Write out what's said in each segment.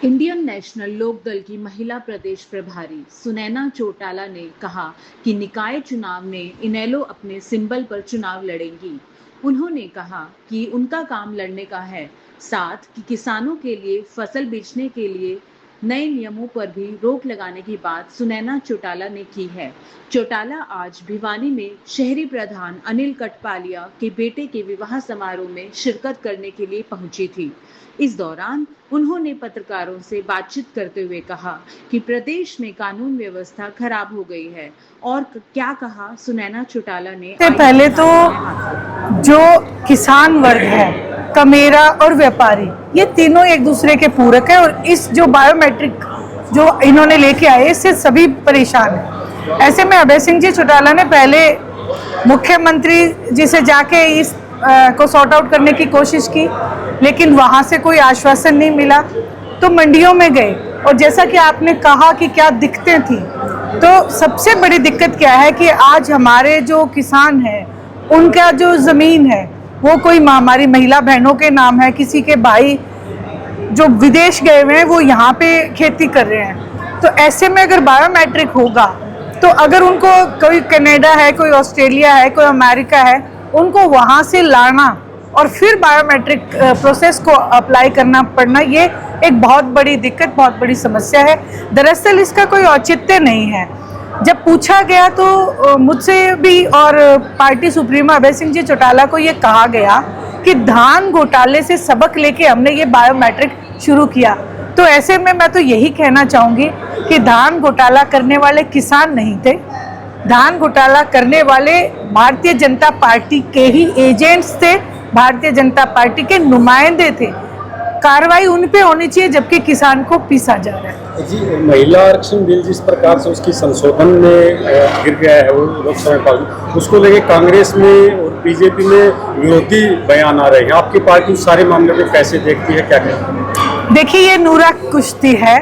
Indian national Lokdal की महिला प्रदेश प्रभारी सुनैना चौटाला ने कहा कि निकाय चुनाव में इनेलो अपने सिंबल पर चुनाव लड़ेंगी। उन्होंने कहा कि उनका काम लड़ने का है, साथ कि किसानों के लिए फसल बेचने के लिए नए नियमों पर भी रोक लगाने की बात सुनैना चौटाला ने की है। चौटाला आज भिवानी में शहरी प्रधान अनिल कटपालिया के बेटे के विवाह समारोह में शिरकत करने के लिए पहुंची थी। इस दौरान उन्होंने पत्रकारों से बातचीत करते हुए कहा कि प्रदेश में कानून व्यवस्था खराब हो गई है। और क्या कहा सुनैना चौटाला ने। पहले तो जो किसान वर्ग है, कमेरा और व्यापारी, ये तीनों एक दूसरे के पूरक है और इस जो बायोमेट्रिक जो इन्होंने लेके आए इससे सभी परेशान हैं। ऐसे में अभय सिंह जी चौटाला ने पहले मुख्यमंत्री जी से जाके इस को सॉर्ट आउट करने की कोशिश की, लेकिन वहाँ से कोई आश्वासन नहीं मिला तो मंडियों में गए। और जैसा कि आपने कहा कि क्या दिक्कतें थी, तो सबसे बड़ी दिक्कत क्या है कि आज हमारे जो किसान हैं उनका जो ज़मीन है वो कोई हमारी महिला बहनों के नाम है, किसी के भाई जो विदेश गए हुए हैं वो यहाँ पे खेती कर रहे हैं। तो ऐसे में अगर बायोमेट्रिक होगा तो अगर उनको कोई कनाडा है, कोई ऑस्ट्रेलिया है, कोई अमेरिका है, उनको वहाँ से लाना और फिर बायोमेट्रिक प्रोसेस को अप्लाई करना पड़ना, ये एक बहुत बड़ी दिक्कत, बहुत बड़ी समस्या है। दरअसल इसका कोई औचित्य नहीं है। जब पूछा गया तो मुझसे भी और पार्टी सुप्रीमो अभय सिंह जी चौटाला को ये कहा गया कि धान घोटाले से सबक लेके हमने ये बायोमेट्रिक शुरू किया। तो ऐसे में मैं तो यही कहना चाहूँगी कि धान घोटाला करने वाले किसान नहीं थे, धान घोटाला करने वाले भारतीय जनता पार्टी के ही एजेंट्स थे, भारतीय जनता पार्टी के नुमाइंदे थे। कार्रवाई उन पे होनी चाहिए जबकि किसान को पीसा जा रहा है। जी, महिला आरक्षण बिल जिस प्रकार से उसकी संशोधन में गिर गया है वो लोकसभा पास, उसको लेके कांग्रेस में और बीजेपी में विरोधी बयान आ रहे हैं। आपकी पार्टी उस सारे मामले को कैसे देखती है, क्या कहती है? देखिए, ये नूरा कुश्ती है।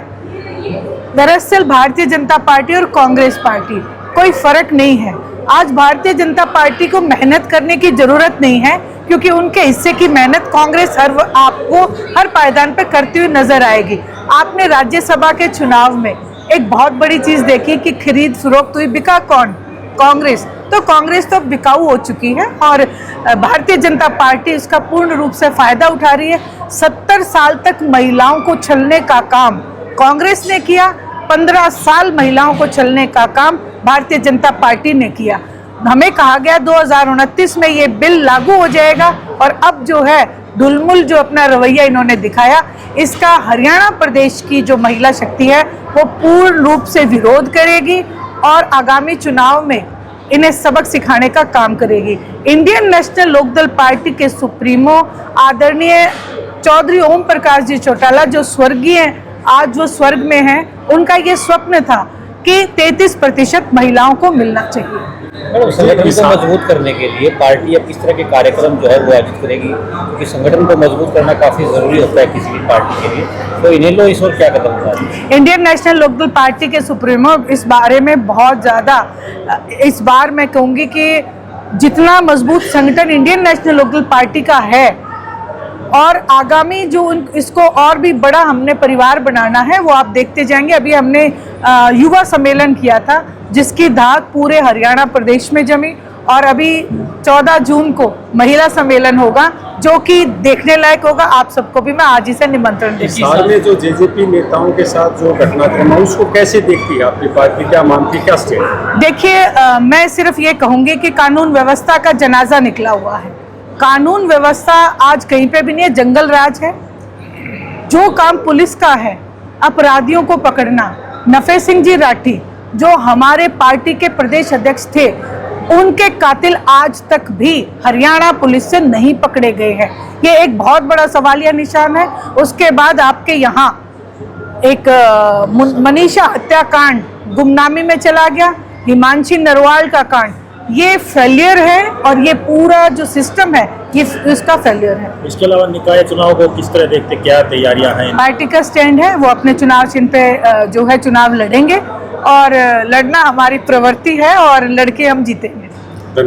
दरअसल भारतीय जनता पार्टी और कांग्रेस पार्टी कोई फर्क नहीं है। आज भारतीय जनता पार्टी को मेहनत करने की जरूरत नहीं है क्योंकि उनके हिस्से की मेहनत कांग्रेस आपको हर पायदान पर करती हुई नजर आएगी। आपने राज्यसभा के चुनाव में एक बहुत बड़ी चीज देखी कि खरीद फरोख्त हुई, बिका कौन? कांग्रेस। तो कांग्रेस तो बिकाऊ हो चुकी है और भारतीय जनता पार्टी उसका पूर्ण रूप से फायदा उठा रही है। 70 साल तक महिलाओं को छलने का काम कांग्रेस ने किया, 15 साल महिलाओं को छलने का काम भारतीय जनता पार्टी ने किया। हमें कहा गया 2029 में ये बिल लागू हो जाएगा और अब जो है ढुलमुल जो अपना रवैया इन्होंने दिखाया, इसका हरियाणा प्रदेश की जो महिला शक्ति है वो पूर्ण रूप से विरोध करेगी और आगामी चुनाव में इन्हें सबक सिखाने का काम करेगी। इंडियन नेशनल लोकदल पार्टी के सुप्रीमो आदरणीय चौधरी ओम प्रकाश जी चौटाला जो स्वर्गीय आज जो स्वर्ग में हैं, उनका ये स्वप्न था कि 33% महिलाओं को मिलना चाहिए। संगठन को मजबूत करने के लिए पार्टी अब किस तरह के कार्यक्रम जो है वो आयोजित करेगी, क्योंकि संगठन को मजबूत करना काफी जरूरी होता है किसी भी पार्टी के लिए, तो इनेलो इस और क्या कदम उठा रही है? इंडियन नेशनल लोकदल पार्टी के सुप्रीमो इस बारे में बहुत ज्यादा, इस बार मैं कहूँगी कि जितना मजबूत संगठन इंडियन नेशनल लोकदल पार्टी का है और आगामी जो इसको और भी बड़ा हमने परिवार बनाना है वो आप देखते जाएंगे। अभी हमने युवा सम्मेलन किया था जिसकी धाक पूरे हरियाणा प्रदेश में जमी और अभी 14 जून को महिला सम्मेलन होगा जो कि देखने लायक होगा। आप सबको भी मैं आज ही से निमंत्रण देती हूँ। साल में जो जेजेपी नेताओं के साथ जो घटनाक्रम है उसको कैसे देखती है आपकी पार्टी, क्या मानती है, क्या स्टेट? देखिए, मैं सिर्फ ये कहूँगी कि कानून व्यवस्था का जनाजा निकला हुआ है। कानून व्यवस्था आज कहीं पे भी नहीं है, जंगल राज है। जो काम पुलिस का है अपराधियों को पकड़ना, नफे सिंह जी राठी जो हमारे पार्टी के प्रदेश अध्यक्ष थे, उनके कातिल आज तक भी हरियाणा पुलिस से नहीं पकड़े गए हैं। ये एक बहुत बड़ा सवालिया निशान है। उसके बाद आपके यहाँ एक मनीषा हत्याकांड गुमनामी में चला गया, हिमांशी नरवाल का कांड, ये फेलियर है और ये पूरा जो सिस्टम है ये इसका फेलियर है। इसके अलावा निकाय चुनाव को किस तरह देखते, क्या तैयारियां हैं? पार्टी का स्टैंड है, वो अपने चुनाव चिन्ह पे जो है चुनाव लड़ेंगे और लड़ना हमारी प्रवृत्ति है और लड़के हम जीतेंगे।